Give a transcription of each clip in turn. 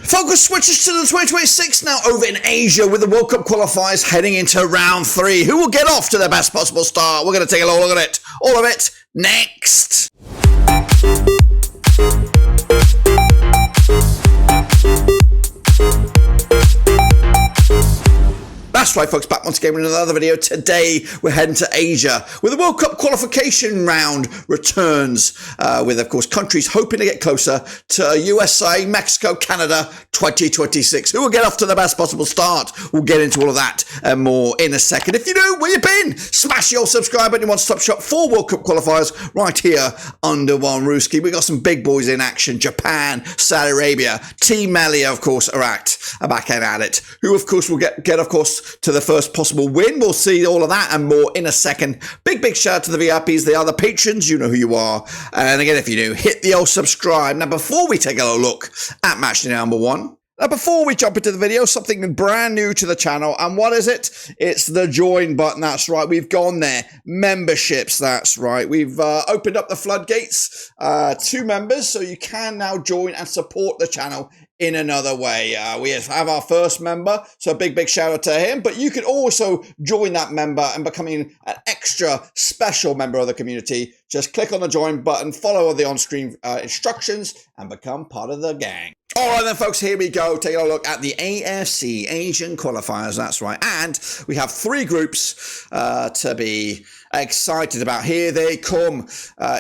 Focus switches to the 2026 now over in Asia with the World Cup qualifiers heading into round 3. Who will get off to their best possible start? We're going to take a look at it. All of it next. That's right, folks, back once again with another video. Today, we're heading to Asia with the World Cup qualification round returns with, of course, countries hoping to get closer to USA, Mexico, Canada 2026. Who will get off to the best possible start? We'll get into all of that and more in a second. If you do, where you been? Smash your subscribe button. You want to stop shop for World Cup qualifiers right here under one Ruski. We got some big boys in action. Japan, Saudi Arabia, Team Melia, of course, are back at it. Who, of course, will get of course, to the first possible win. We'll see all of that and more in a second. Big shout out to the VIPs. They are the patrons. You know who you are. And again, if you do, hit the old subscribe. Now, before we take a look at match day number 1, now, before we jump into the video, something brand new to the channel. And what is it? It's the join button. That's right. We've gone there. Memberships. That's right. We've opened up the floodgates to members, so you can now join and support the channel in another way. We have our first member, so a big shout out to him. But you can also join that member and becoming an extra special member of the community. Just click on the join button, follow the on-screen instructions, and become part of the gang. All right then, folks, here we go. Taking a look at the AFC Asian qualifiers. That's right. And we have 3 groups to be excited about. Here they come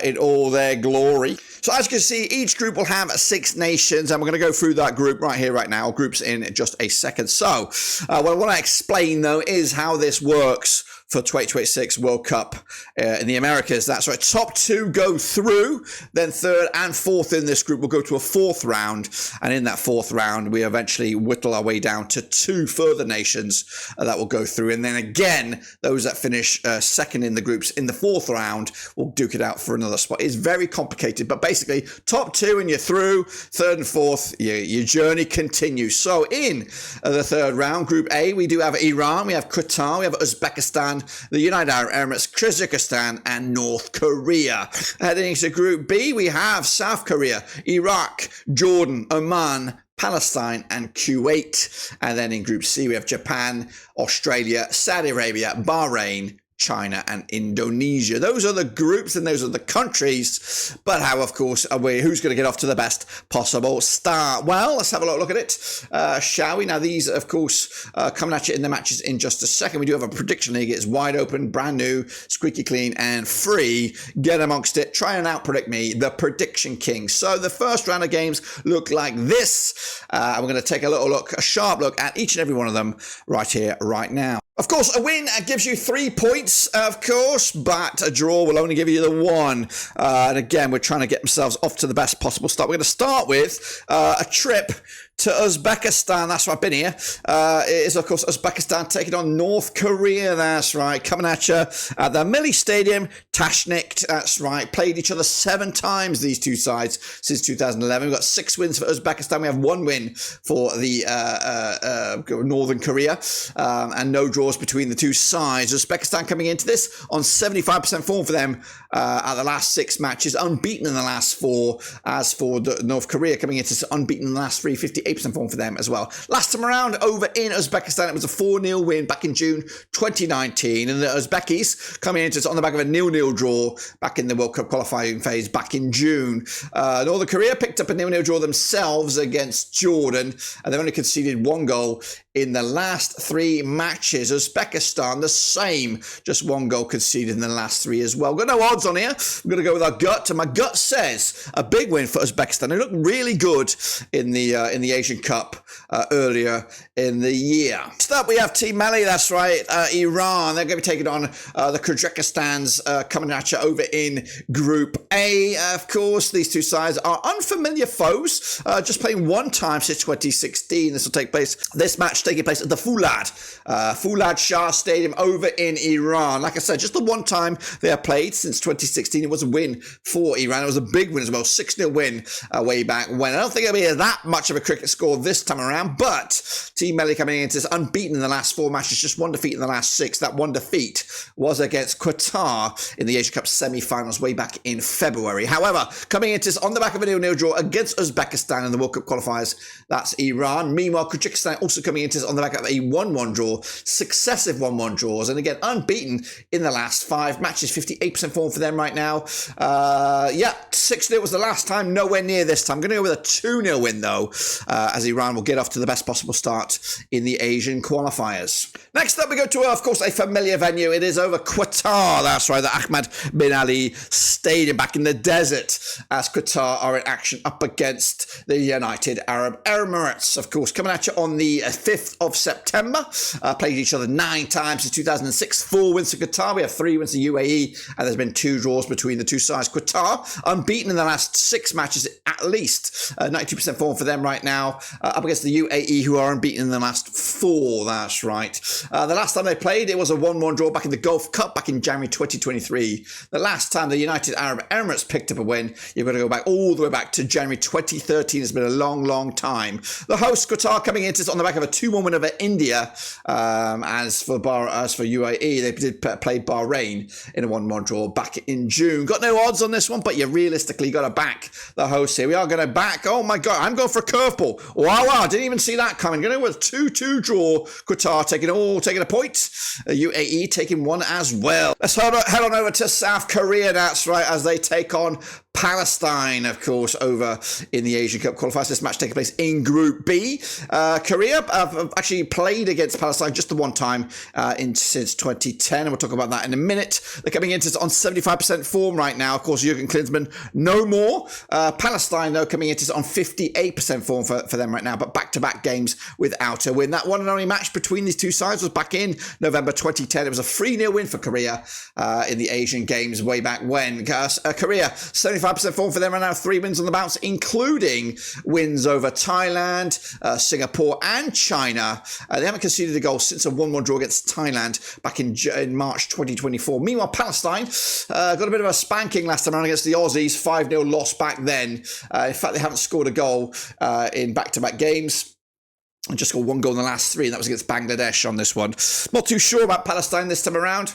in all their glory. So as you can see, each group will have 6 nations, and we're going to go through that group right here, right now. Groups in just a second. So what I want to explain, though, is how this works for 2026 World Cup in the Americas. That's right. Top 2 go through, then 3rd and 4th in this group will go to a 4th round. And in that 4th round, we eventually whittle our way down to 2 further nations that will go through. And then again, those that finish 2nd in the groups in the 4th round will duke it out for another spot. It's very complicated, but basically top 2 and you're through. 3rd and 4th, your journey continues. So in the 3rd round, Group A, we do have Iran, we have Qatar, we have Uzbekistan, the United Arab Emirates, Kyrgyzstan, and North Korea. Heading into Group B, we have South Korea, Iraq, Jordan, Oman, Palestine, and Kuwait. And then in Group C, we have Japan, Australia, Saudi Arabia, Bahrain, China, and Indonesia. Those are the groups and those are the countries. But how, of course, are we? Who's going to get off to the best possible start? Well, let's have a look at it, shall we? Now, these, of course, coming at you in the matches in just a second. We do have a prediction league. It's wide open, brand new, squeaky clean, and free. Get amongst it. Try and out-predict me, the prediction king. So the first round of games look like this. We're going to take a sharp look at each and every one of them right here, right now. Of course, a win gives you 3 points, of course, but a draw will only give you the 1. And again, we're trying to get themselves off to the best possible start. We're going to start with a trip to Uzbekistan. That's right, I've been here. It is, of course, Uzbekistan taking on North Korea. That's right, coming at you at the Milli Stadium, Tashkent. That's right, played each other 7 times, these two sides, since 2011. We've got 6 wins for Uzbekistan. We have 1 win for the Northern Korea, and no draws between the two sides. Uzbekistan coming into this on 75% form for them at the last 6 matches, unbeaten in the last 4. As for North Korea coming into this, unbeaten in the last 3, 58% form for them as well. Last time around over in Uzbekistan, it was a 4-0 win back in June 2019. And the Uzbekis coming into this on the back of a 0-0 draw back in the World Cup qualifying phase back in June. Northern Korea picked up a 0-0 draw themselves against Jordan, and they've only conceded 1 goal in the last 3 matches. Uzbekistan, the same, just 1 goal conceded in the last 3 as well. Got no odds on here. We're going to go with our gut, and my gut says a big win for Uzbekistan. They looked really good in the Asian Cup earlier in the year. Next up, we have Team Melia. That's right, Iran. They're going to be taking on the Kyrgyzstans coming at you over in Group A. Of course, these two sides are unfamiliar foes, just playing 1 time since 2016. This match taking place at the Fulad Shah Stadium over in Iran. Like I said, just the 1 time they have played since 2016. It was a win for Iran. It was a big win as well, 6-0 win way back when. I don't think it'll be that much of a score this time around, but Team Melli coming into this unbeaten in the last 4 matches, just 1 defeat in the last 6. That 1 defeat was against Qatar in the Asia Cup semi-finals way back in February. However, coming into this on the back of a 0-0 draw against Uzbekistan in the World Cup qualifiers, that's Iran. Meanwhile, Kyrgyzstan also coming into this on the back of a 1-1 draw, successive 1-1 draws, and again, unbeaten in the last 5 matches, 58% form for them right now. 6-0 was the last time, nowhere near this time. I'm going to go with a 2-0 win, though, as Iran will get off to the best possible start in the Asian qualifiers. Next up, we go to, of course, a familiar venue. It is over Qatar. That's right, the Ahmed bin Ali Stadium back in the desert, as Qatar are in action up against the United Arab Emirates. Of course, coming at you on the 5th of September. Played each other 9 times since 2006. 4 wins for Qatar. We have 3 wins for UAE, and there's been 2 draws between the two sides. Qatar, unbeaten in the last 6 matches, at least 92% form for them right now, up against the UAE, who are unbeaten in the last 4. That's right. The last time they played, it was a 1-1 draw back in the Gulf Cup back in January 2023. The last time the United Arab Emirates picked up a win, you've got to go back all the way back to January 2013. It's been a long, long time. The host, Qatar, coming into this on the back of a 2-1 win over India. As for UAE, they did play Bahrain in a 1-1 draw back in June. Got no odds on this one, but you realistically got to back the host here. We are going to back. Oh my God, I'm going for a curveball. Wow, I didn't even see that coming. Going with a 2-2 draw. Qatar taking a point. UAE taking 1 as well. Let's head on over to South Korea. That's right, as they take on Palestine, of course, over in the Asian Cup qualifiers. This match taking place in Group B. Korea have actually played against Palestine just the one time since 2010, and we'll talk about that in a minute. They're coming into on 75% form right now. Of course, Jurgen Klinsmann, no more. Palestine, though, coming into on 58% form for them right now, but back-to-back games without a win. That one and only match between these two sides was back in November 2010. It was a 3-0 win for Korea in the Asian Games way back when. Korea, 75% form for them right now, 3 wins on the bounce, including wins over Thailand, Singapore, and China. They haven't conceded a goal since a 1-1 draw against Thailand back in March 2024. Meanwhile, Palestine got a bit of a spanking last time around against the Aussies, 5-0 loss back then. In fact, they haven't scored a goal in back-to-back games. And just scored 1 goal in the last 3, and that was against Bangladesh on this one. Not too sure about Palestine this time around.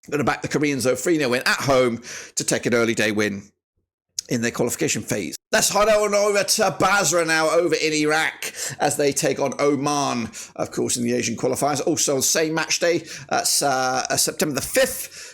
Going to back the Koreans, though, 3-0 win at home to take an early day win in their qualification phase. Let's head on over to Basra now, over in Iraq, as they take on Oman, of course, in the Asian qualifiers. Also, same match day, that's September the 5th.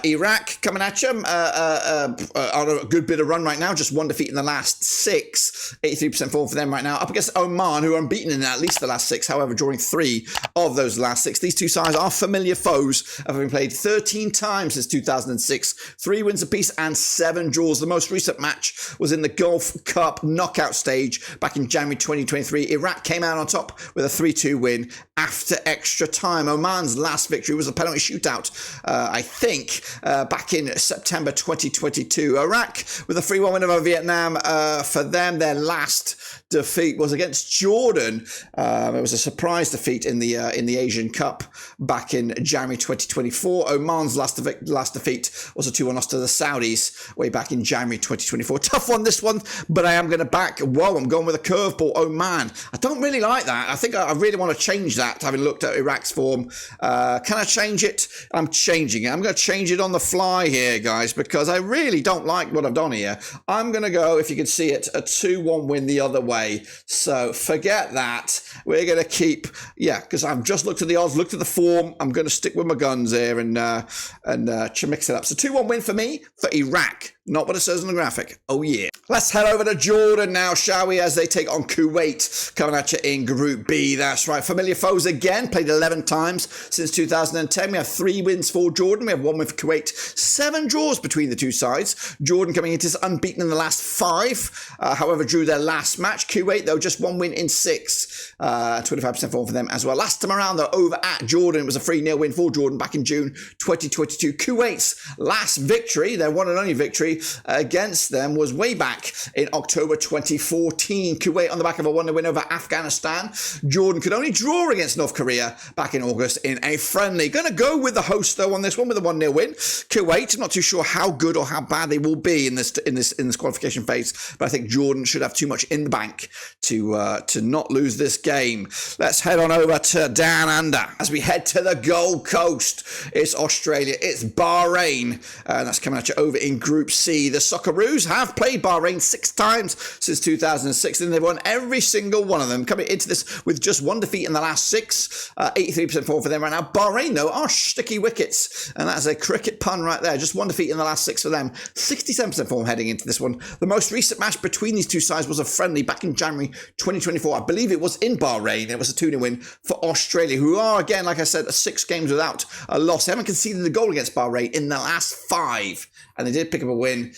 Iraq coming at you on a good bit of run right now, just 1 defeat in the last 6, 83% form for them right now, up against Oman, who are unbeaten in at least the last 6, however, drawing 3 of those last 6. These two sides are familiar foes, having played 13 times since 2006, 3 wins apiece and 7 draws. The most recent match was in the Gulf Cup knockout stage back in January 2023. Iraq came out on top with a 3-2 win after extra time. Oman's last victory was a penalty shootout, I think, back in September 2022. Iraq with a 3-1 win over Vietnam. For them, their last defeat was against Jordan. It was a surprise defeat in the Asian Cup back in January 2024. Oman's last defeat was a 2-1 loss to the Saudis way back in January 2024. Tough one, this one, but I am going to back. Whoa, I'm going with a curveball. Oman. I don't really like that. I think I really want to change that, having looked at Iraq's form. Can I change it? I'm changing it. I'm going to change it on the fly here, guys, because I really don't like what I've done here. I'm going to go, if you can see it, a 2-1 win the other way. So forget that. We're going to keep, because I've just looked at the odds, looked at the form. I'm going to stick with my guns here and mix it up. So 2-1 win for me, for Iraq. Not what it says on the graphic. Oh, yeah. Let's head over to Jordan now, shall we, as they take on Kuwait, coming at you in Group B. That's right. Familiar foes again. Played 11 times since 2010. We have 3 wins for Jordan. We have 1 win for Kuwait. 7 draws between the two sides. Jordan coming into this unbeaten in the last 5. However, drew their last match. Kuwait, though, just 1 win in 6. 25% form for them as well. Last time around, though, over at Jordan, it was a 3-0 win for Jordan back in June 2022. Kuwait's last victory, their one and only victory against them, was way back in October 2014. Kuwait on the back of a 1-0 win over Afghanistan. Jordan could only draw against North Korea back in August in a friendly. Going to go with the host, though, on this one with a 1-0 win. Kuwait, not too sure how good or how bad they will be in this qualification phase, but I think Jordan should have too much in the bank to not lose this game. Let's head on over to down under as we head to the Gold Coast. It's Australia, it's Bahrain, and that's coming at you over in Group C. The Socceroos have played Bahrain 6 times since 2006, and they've won every single one of them, coming into this with just 1 defeat in the last 6. 83% form for them right now. Bahrain, though, are sticky wickets, and that's a cricket pun right there. Just 1 defeat in the last 6 for them. 67% form heading into this one. The most recent match between these two sides was a friendly back in January 2024. I believe it was in Bahrain. It was a 2-0 win for Australia, who are, again, like I said, 6 games without a loss. They haven't conceded a goal against Bahrain in the last 5. And they did pick up a win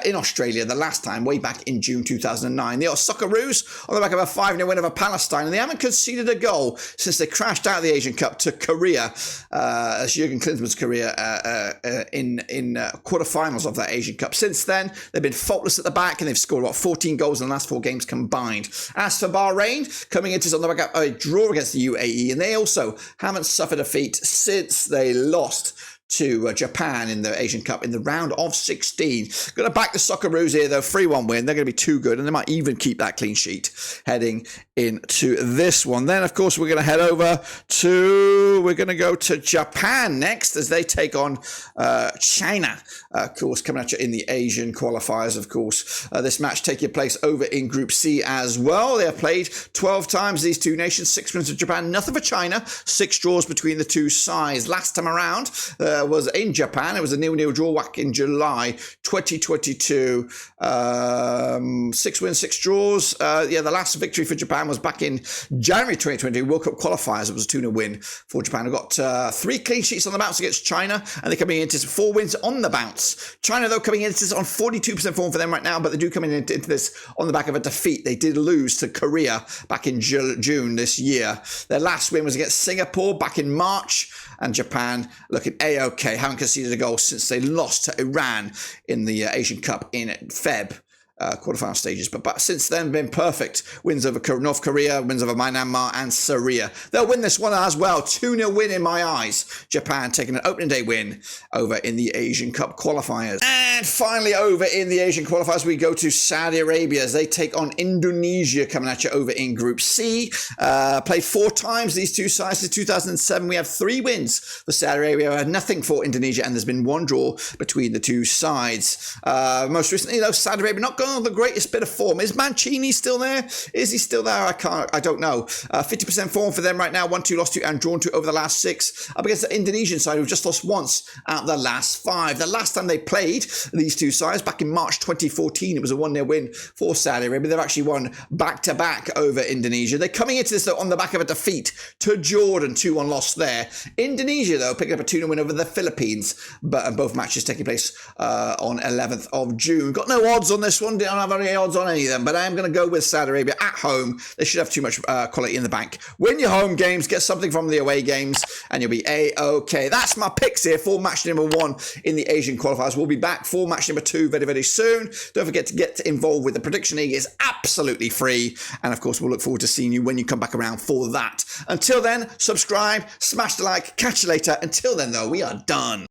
in Australia the last time, way back in June 2009. The Socceroos on the back of a 5-0 win over Palestine, and they haven't conceded a goal since they crashed out of the Asian Cup to Korea, as Jurgen Klinsmann's Korea in quarterfinals of that Asian Cup. Since then, they've been faultless at the back, and they've scored, 14 goals in the last 4 games combined. As for Bahrain, coming into this on the back of a draw against the UAE, and they also haven't suffered a defeat since they lost to Japan in the Asian Cup in the round of 16. Going to back the Socceroos here, though. 3-1 win. They're going to be too good, and they might even keep that clean sheet heading into this one. Then, of course, we're going to head over to... We're going to go to Japan next as they take on China, of course, coming at you in the Asian qualifiers, of course. This match taking place over in Group C as well. They have played 12 times, these two nations. 6 wins for Japan, nothing for China. 6 draws between the two sides. Last time around... was in Japan. It was a 0-0 draw back in July 2022. 6 wins, 6 draws. The last victory for Japan was back in January 2020, World Cup qualifiers. It was a 2-0 win for Japan. They've got 3 clean sheets on the bounce against China, and they're coming into 4 wins on the bounce. China, though, coming into this on 42% form for them right now, but they do come into this on the back of a defeat. They did lose to Korea back in June this year. Their last win was against Singapore back in March, and Japan looking A-OK, haven't conceded a goal since they lost to Iran in the Asian Cup in Feb. Quarterfinal stages, but since then been perfect. Wins over North Korea, wins over Myanmar and Syria. They'll win this one as well. 2-0 win in my eyes. Japan taking an opening day win over in the Asian Cup qualifiers. And finally over in the Asian qualifiers we go to Saudi Arabia as they take on Indonesia, coming at you over in Group C. Played 4 times these two sides since 2007. We have 3 wins for Saudi Arabia. We had nothing for Indonesia, and there's been 1 draw between the two sides. Most recently, though, Saudi Arabia not going on the greatest bit of form. Is Mancini still there? Is he still there? I don't know. 50% form for them right now. 1-2 lost to and drawn to over the last 6. Up against the Indonesian side, who've just lost once out of the last 5. The last time they played these two sides, back in March 2014, it was a 1-0 win for Saudi Arabia. They've actually won back-to-back over Indonesia. They're coming into this, though, on the back of a defeat to Jordan. 2-1 loss there. Indonesia, though, picking up a 2-0 win over the Philippines, but both matches taking place on 11th of June. Got no odds on this one. Don't have any odds on any of them, but I am going to go with Saudi Arabia at home. They should have too much quality in the bank. Win your home games, get something from the away games, and you'll be A-OK. That's my picks here for match number 1 in the Asian qualifiers. We'll be back for match number 2 very, very soon. Don't forget to get involved with the prediction league. It's absolutely free, and of course, we'll look forward to seeing you when you come back around for that. Until then, subscribe, smash the like, catch you later. Until then, though, we are done.